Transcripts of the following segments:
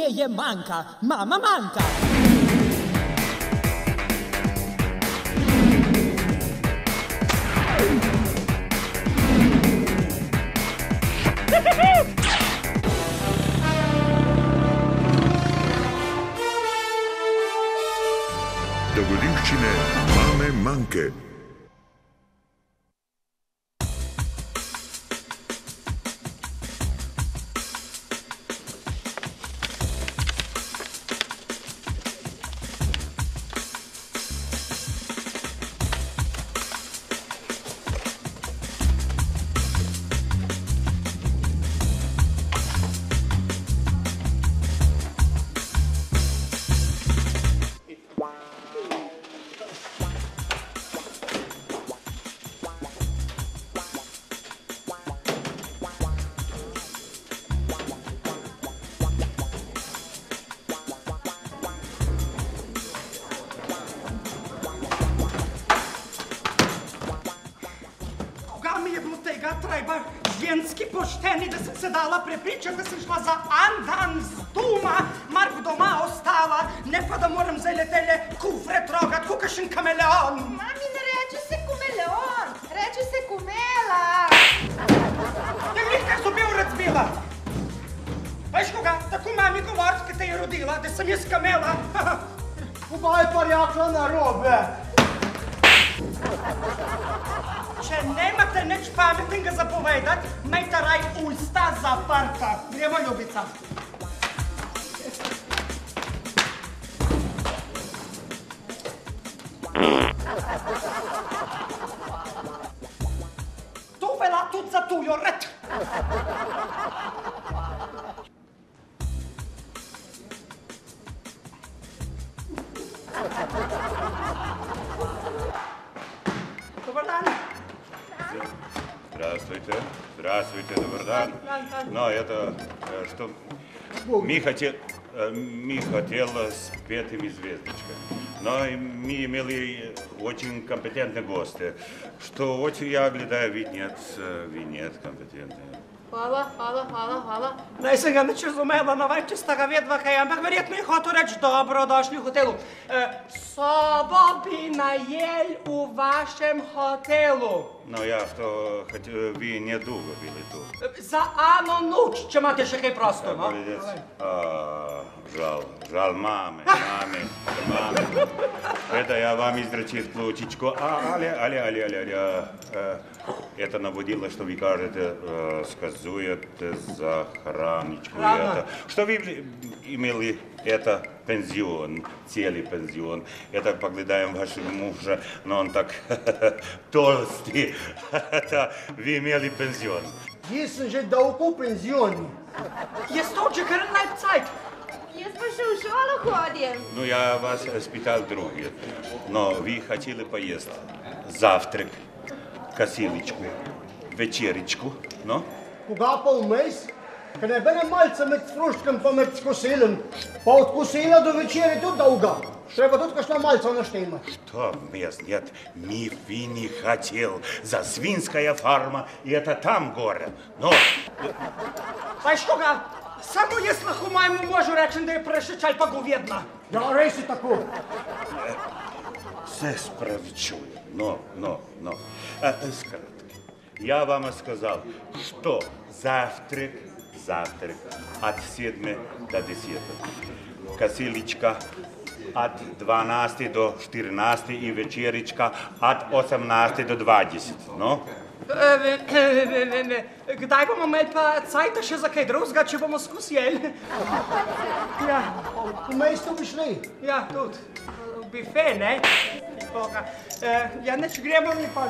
je manjka, mama manjka. Dogodivščine mame manjke. Treba ženski pošteni, da sem se dala prepričati, da sem šla za en dan z doma, mar v doma ostala, ne pa da moram zdaj letele kufre trogat, kot kakšen kameleon. Mami, ne reče se kameleon, reče se kumela. Ja, nekaj zobel razbila. Veš koga, tako mami govoriti, ki te je rodila, da sem jaz kamela. Koga je pa rekla narobe? Če nemate nič pametnega zapovedati, imejte raj usta zaprta. Gremo, ljubica. To velja tudi za tujo red. Dobar dan. Здравствуйте. Здравствуйте, добрый день. Но это что? Мы хотели с пятыми звездочками. Но мы имели очень компетентные гости. Что очень я оглядаю, ведь нет компетентные. Hvala. Naj sem ga nič razumela, navaj, če sta ga vedva kaj, ampak verjetno je hotel reči dobrodošli v hotelu. Sobo bi najel v vašem hotelu. Но я что, хоть вы недолго были тут. За ано ночь, če imate še kaj prosto, no? Жаль маме. Это я вам израчит ключичку. Это наводило, что вы кажете, сказуете за храничку. Что вы имели это пенсион, целый пенсион. Это поглядаем вашего мужа, но он так толстый. Это вы имели пенсион. Jaz sem že dolgo v penzioni. Jaz to že kar naj cajt. Jaz pa še v šolo hodim. Ну, я вас спитал другие. Но вы хотели поесть завтрак, косилочку, вечеречку, no? Koga pa vmes? Ker ne bene malce med fruštkem pa med kosilem. Pa od kosila do večer je tudi dolga. Treba tudi kakšna malca naštema. Что? Нет, вы не хотел. За свинская фарма, и это там город. Но... Veš koga, samo jaz lahko mojemu možu rečem, da je prešečaj pa govedna. Ja, res je tako. Все справедливо. Но. Скратко. Я вам сказал, что завтрак от 7 до 10. Косилечка от 12 до 14 и вечеречка от 18 до 20. No? Kdaj bomo imeli pa cajta še za kaj drugega, če bomo skusili? Ja. Vmes tu bi šli. Ja, tudi. Bife, ne? Boga. Ja, neč gremo mi pa.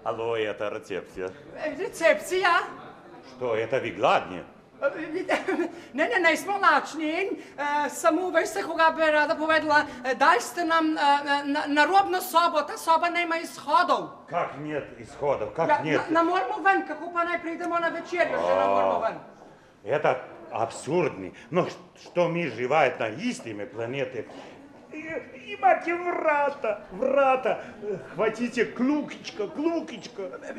Алло, это рецепция. Рецепція? Что, это вы гладні? Не smo lačni. Samo, veste, koga bi rada povedala, daj ste nam narobno sobo, ta soba nema izhodov. Как нет исходов, как нет? Ne moramo ven, kako pa naj pridemo na večerjo, že ne moramo ven. Это абсурдно. Но что мир живет на истине планеты? Имайте врата. Хватите клюкичка.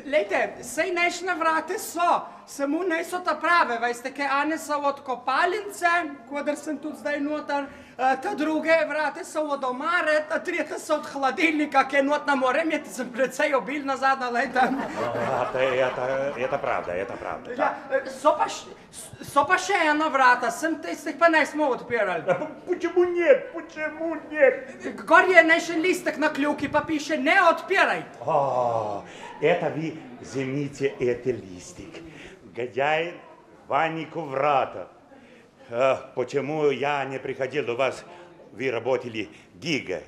Lejte, sej nešne vrate so, samo ne so ta prave, veste, kaj ane so od kopalnice, kodar sem tudi zdaj noter, ta druge vrate so od omare, ta tretja so od hladilnika, kaj not ne more imeti, sem precej obilna zadnja, lejte. Это правда. Ja, so pa še ena vrata, sem tistih pa ne smo odpirali. Почему нет? Gor je nešen listek na kljuki, pa piše ne odpiraj. Это вы заметьте, это листик. Годяй Ванику врата. Почему я не приходил до вас? Вы работали гига.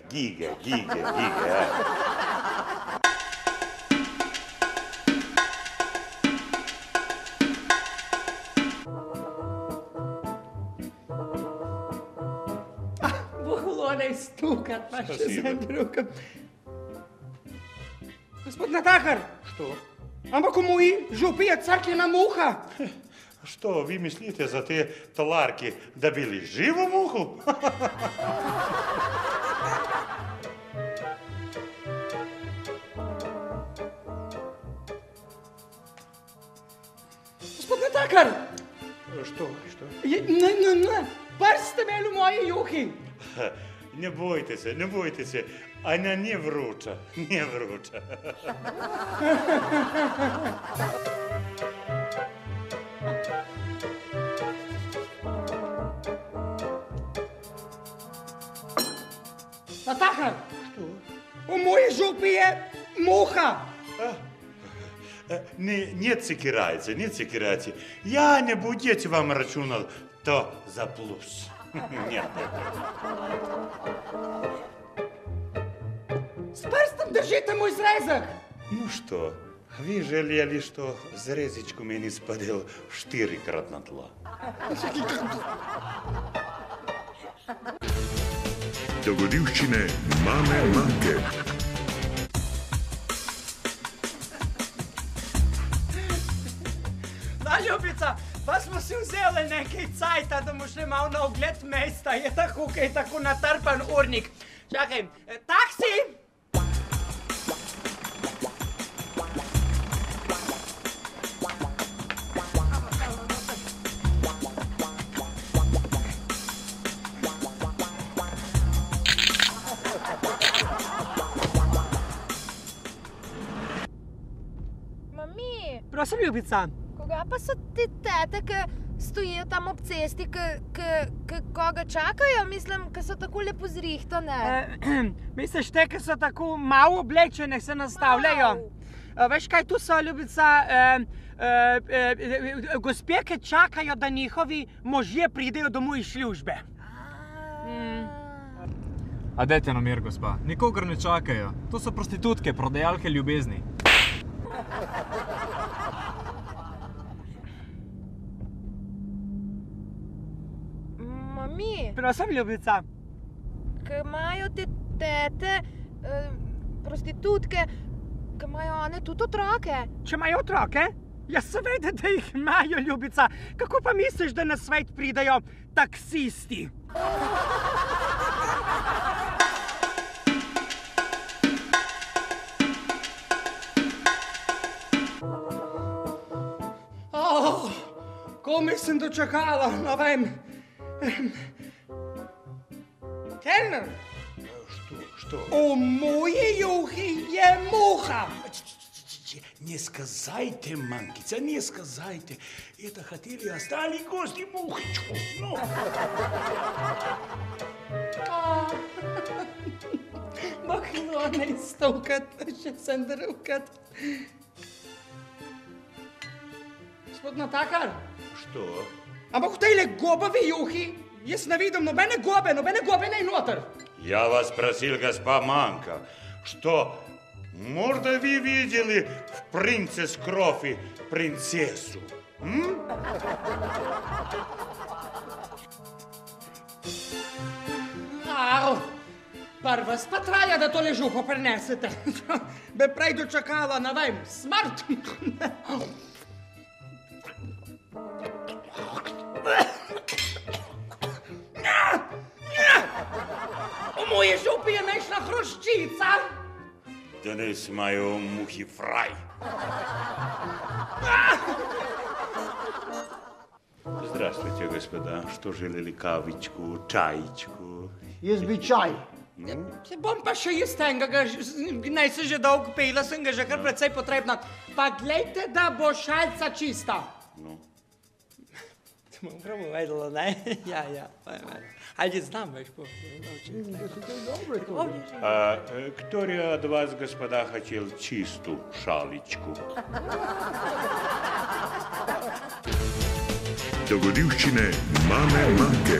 Moglо ne stukat, pa še za drugim. Gospod Natakar! Что? Ampak u moji župi je crkljena muha. Что, вы myslíte за те таларки добили живу муху? Gospod Natakar! Что? Ne, prste imeli v moji juhi. Не бойтесь, она не вруча. Natakar! U moji župi je muha. Не цикирайте. Я не будете вам рачунал, то за плюс. Нет. S prstom držite moj zrezek. Ну что, вы жалели, что зрезечку мне спадил 4-крат на тла. Dogodivščine mame Manke. Ljubica, pa smo si vzeli nekaj cajta, da bomo šli malo na ogled mesta. Je tako natrpan urnik. Čakaj, taksi! Mami, Prosim, ljubica. koga pa so te tete, ki stojijo tam ob cesti, ki koga čakajo? Mislim, ki so tako lepo zrihtane. Misliš te, ki so tako malo oblečene, se nastavljajo? Veš kaj, tu so, ljubica, gospe, ki čakajo, da njihovi možje pridejo domov iz službe. A dajte na mir, gospa. Nikogar ne čakajo. To so prostitutke, prodajalke ljubezni. Mami, Prosim, ljubica. ki imajo te tete, prostitutke, ki imajo one tudi otroke. Če imajo otroke? Ja, seveda, da jih imajo, ljubica. Kako pa misliš, da na svet pridejo taksisti? Komaj sem dočakala, ne vem. Kelner, Что? v moji juhi je muha. Не сказайте, Манкица, не сказайте. Это хотели остали гости мухочку. Ну. Moglo ne stukat, še sem drugat. Gospod Natakar, Что? ampak v tejle gobavi juhi jaz ne vidim nobene gobe ne noter. Я вас просил, госпожа Манка, что Может, вы видели в «Принцесс Крофи» принцессу? Ау! Първа спатрая да то лежу попринесете. Бе прей дочакала, не вем, смърт. У моje župi je nešla hruščica. Донес мою мухи фрай. Здравствуйте, господа. Что желали кавичку, чайчку? Jaz bi čaj. Bom pa še jaz tega, naj se že dolgo pila, sem ga že kar precej potrebna. Pa glejte, da bo šalca čista. No. Bom prav vedela, ne? Ja. Ajde, znam već po. Кто от вас, господа, хотел чистую шаличку? Dogodivščine mame Manke.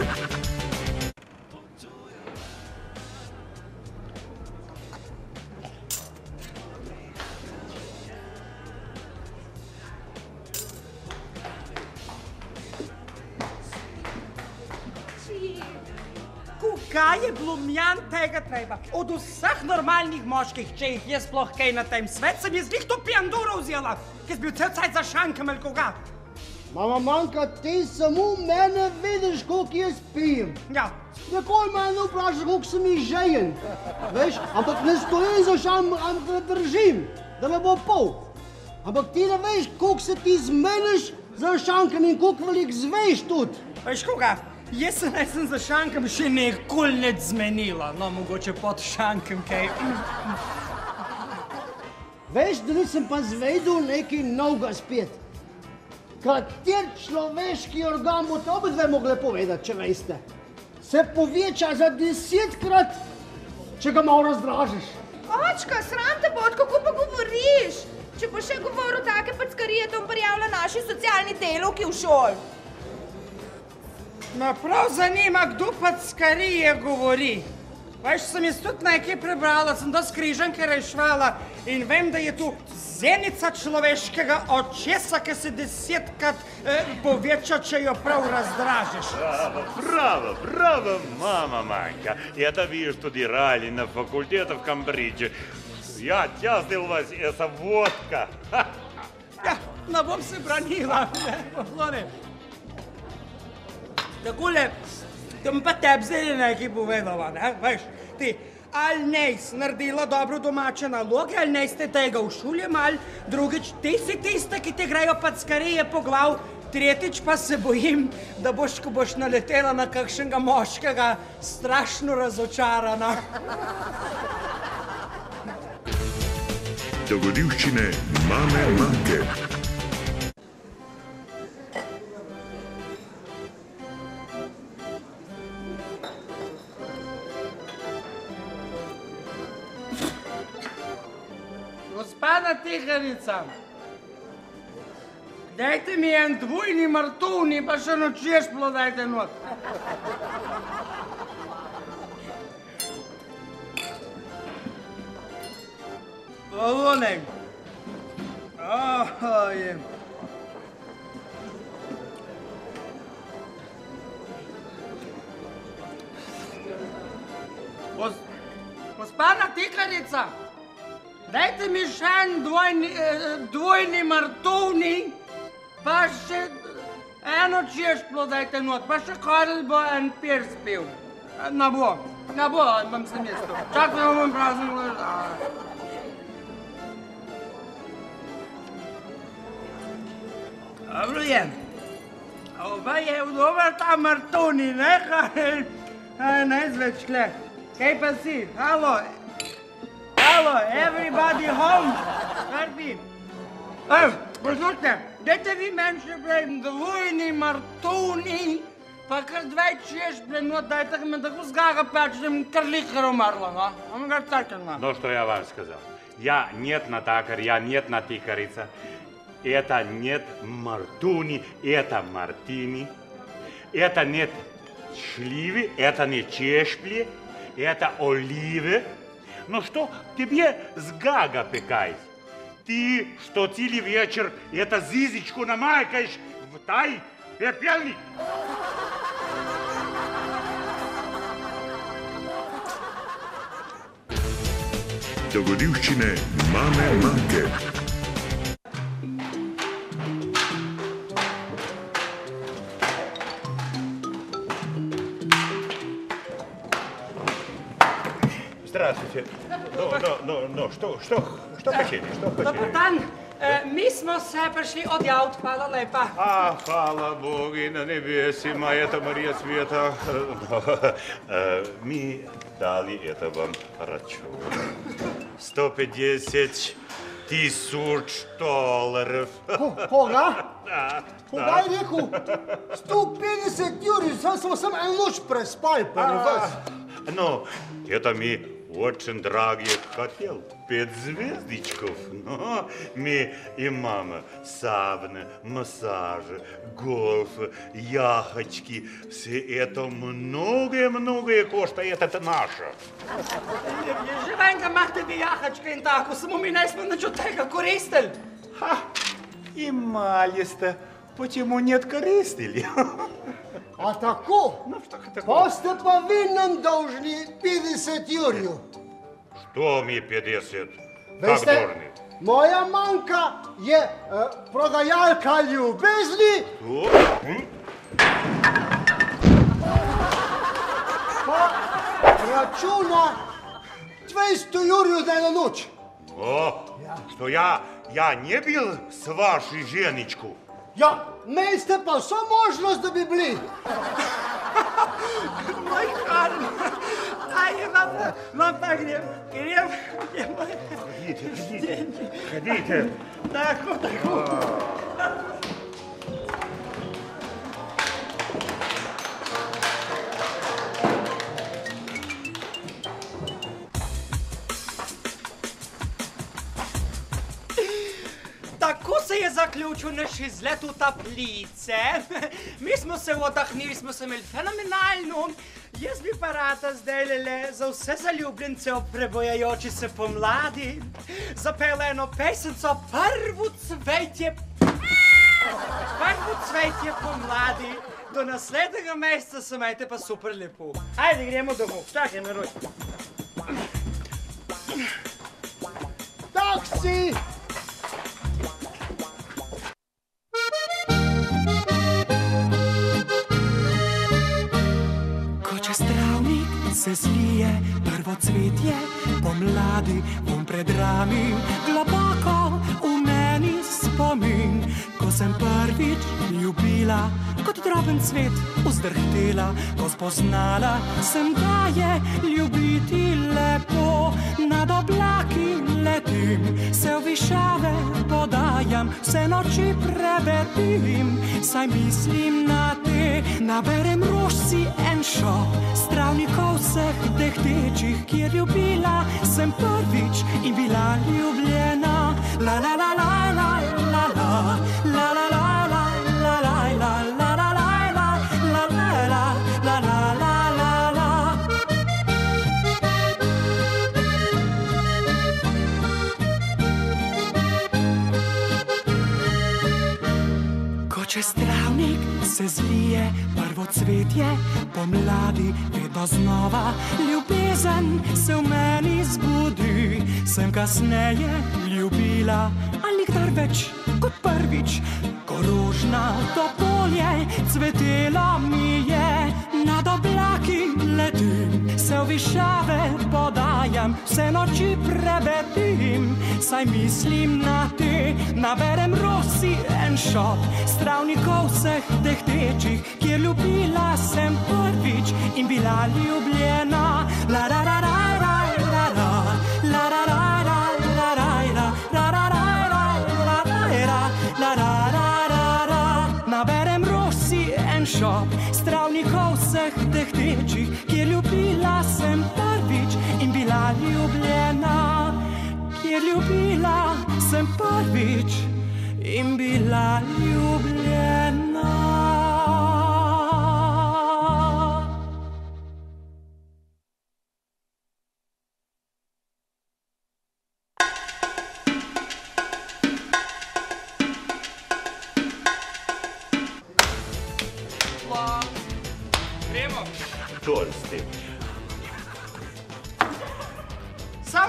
Kaj je Blumjan tega treba? Od vseh normalnih moških, če jih je sploh kaj na tem svet, sem jaz to pijanduro vzela, ki je bil cel cajt za šankem ali koga. Mama Manka, ti samo mene vidiš, koliko jaz pijem. Ja. Nikoli me ne vprašaš, koliko sem izžejen. Veš, ampak ne stojim za šankem, ampak držim, da ne bo pol. Ampak ti ne veš, koliko se ti zmeniš za šankem in koliko veliko zveš tudi. Veš koga? Jaz se nisem za šankem še nikoli ne zmenila, no mogoče pod šankem kaj. Veš, da nisem pa zvedel nekaj novega spet. Kater človeški organ bo to obedve mogli povedati, če veste. Se poveča za 10-krat, če ga malo razdražiš. Očka, sram te bod, kako pa govoriš? Če bo še govoril take packarije, to prijavlja naši socialni delavki v šol. Me prav zanima, kdo packarije govori. Veš, sem jaz tudi nekaj prebrala, sem dosti križanke rešvala in vem, da je tu zenica človeškega očesa, ki se 10-krat poveča, če jo prav razdražiš. Браво, мама Манька. Это вы студировали на факультете в Камбридже. Я тяснил вас, это водка. Ja, ne bom se branila. Takole, tam pa tebi zdaj nekaj povedala, ne? Veš, ti, ali ne si naredila dobro domače naloge, ali ne ste tega v šoli imeli, drugič, ti si tista, ki te grejo packarije po glav, tretjič pa se bojim, da boš, ko boš naletela na kakšnega moškega, strašno razočarana. Dogodivščine mame Manke. Gospoda Tihanica, dajte mi en dvojni martovni, pa še češplo dajte not. Olonej. Je. Gospoda Tihanica, dajte mi še en dvojni martovni, pa še eno češplo dajte not, pa še Karel bo en pir spil. Ne bo, imam se mesto. Čakaj, bom prazen gledal. Dobro je. Oba je dober ta martovni, ne, Karel? Ne izveč, kle. Kaj pa si? Halo, everybody home? Kar bi? Poslušajte, dajte vi meni še prej dvojni martovni, pa kar dvaj češplje, no dajte me tako zgaga peč, da mi kar lihar umrla, no? On ga čakaj, no. Ну, что я вам сказал? Я нет натакар, я нет натикарица. Это нет мартуни, это мартини. Это нет шливи, это не чешпли, это оливы. но что тебе с Гага пекать? Ты что целый вечер это зизичку намайкаешь в тай пепельник? Do godivščine mame manke. Здравствуйте. Что хотели? Dobar dan, mi smo se prišli odjaviti, hvala lepa. Hvala Bogu na nebesima, это Мария Света. Мы дали это вам рачу. 150 тысяч долларов. Koga? Да. Koga je rekel? 150 juri, sam sem en noč prespal pri vas. Ну, это мы очень дорогие хотел. 5 звездочков. Но мы и мама сауны, массажи, гольф, яхочки. Все это многое коштует. Это наше. Живенька махте ви яхачка in tako, samo mi ne smo nič od tega koristili. И малисто. Почему нет корыстили? A tako? Ну, что такое? Pa ste pa vi nam dolžni 50 jurjev. Что мне 50? Как Veste, дурны? moja manjka je prodajalka ljubezni, pa računa 200 jurjev za eno noč. О, что я не бил с вашей Женечку. Ja, imeli ste pa vso možnost, da bi bili. Moj karm, ajde vam pa grem. Ходите. Tako. Tako se je zaključil naš izlet v Taplice. Mi smo se oddahnili, smo se imeli fenomenalno. Jaz bi pa rada zdaj za vse zaljubljence ob prebojajoči se pomladi zapela eno pesenco Prvo cvetje pomladi. Do naslednjega meseca se majte pa super lepo. Ajde, gremo domov. Čakaj me roj. Taksi! Se slije prvo cvetje pomladi, pred rami globoko v meni spomin, ko sem prvič ljubila, kot droben cvet vzdrhtela, ko spoznala sem, da je ljubiti lepo. Nad oblaki letim, se v višave podajam, vse noči prebedim, saj mislim na te. Naberem rož si en šop, stravnikov vseh dehtečih, kjer ljubila sem prvič in bila ljubljena. La la la la la la la la la la la la la la la la la la la la. Ko čez travnik se zlije prvo cvetje pomladi, vedno znova ljubezen se v meni zbudi. Sem kasneje ljubila, ali kdar več kot prvič, ko rožna to polje cvetelo mi je. Nad oblaki letim, se v višave podajam, vse noči prebedim, saj mislim na te. Naberem rož si en šop, stravnikov vseh dehtečih, kjer ljubila sem prvič in bila ljubljena. La la la la la la la la la la la la la la la la. Naberem rož si en šop, stravnikov vseh dehtečih, kjer ljubila sem prvič in bila ljubljena. Kjer ljubila sem prvič in bila ljubljena.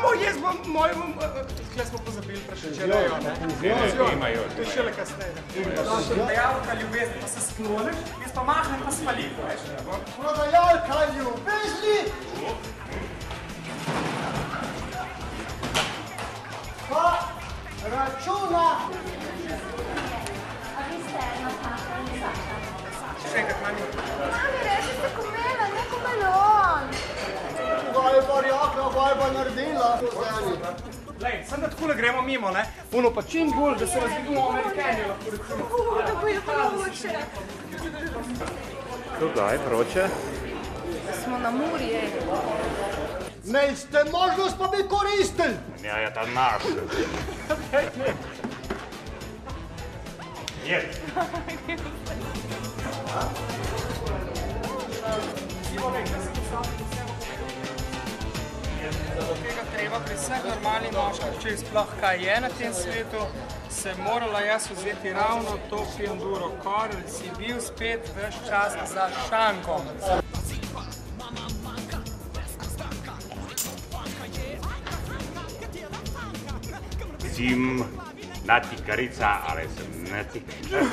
Samo jaz bom moj... Tukaj smo pozabili prešečerajo, ne? Imajo. To je šele kasneje. Prodajalka ljubezni, pa se skloniš, jaz pa mahnem pa spalim. Prodajalka ljubezni! Pa računa! Še enkrat, mami. Mami, reči ste komela, ne komelon. Kaj je barjaka, kaj pa naredila? Lej, sem da takole gremo mimo, ne? Ono pa čim bolj, da se razvidimo Amerikani lahko recimo. Da bo je vroče. Kdaj, proče? Smo na Murje. Imeli ste možnost, pa bi koristili. Ja, это наш. Нет. Zato tega treba pri vseh normalnih moških, če sploh kaj je na tem svetu, se morala jaz vzeti ravno to fianduro, Karl, si bil spet ves čas za šankom. Sim natikarica, ali sem natikarica.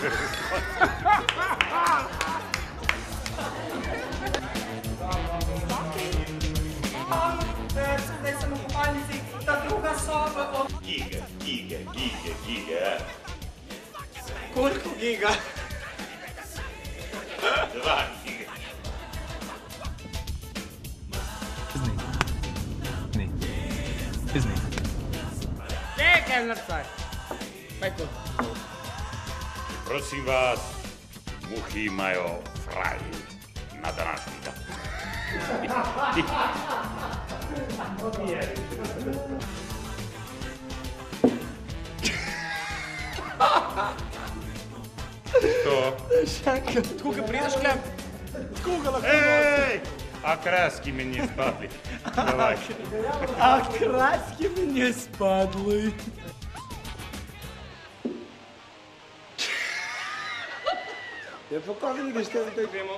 Zdaj sem v kopalnici, ta druga soba od... Giga. Koliko giga? 2 giga. Disney. Kelnercaj. Pajte. Prosim vas, muhi imajo fraj na današnji dan. To. Tukaj prideš klem? Tukaj lahko Ej! A kraski mi ni spadli. Давай. A kraski mi nije spadli. Ja, pa kako ne greš tebi tako? Gremo.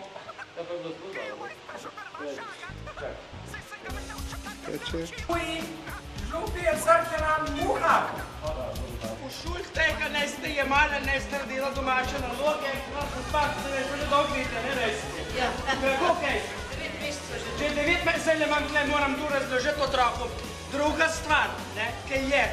Uj, župi je crkvena muha. V šulj tega ne ste jemali, ne ste radila domače naloge, pa ste ne že dolgo vidite, ne res? Ja. Kako kaj? 9 mesecev že. Če 9 mesecev ne imam, tle moram tu razložiti otrokom. Druga stvar, ne, kaj je.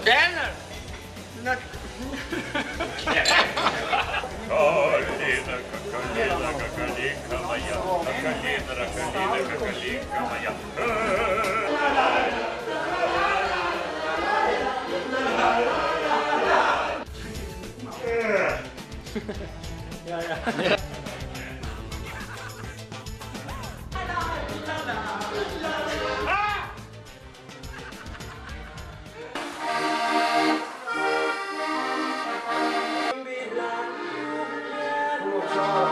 Kelner! Какалика моя, какалика моя. Čas.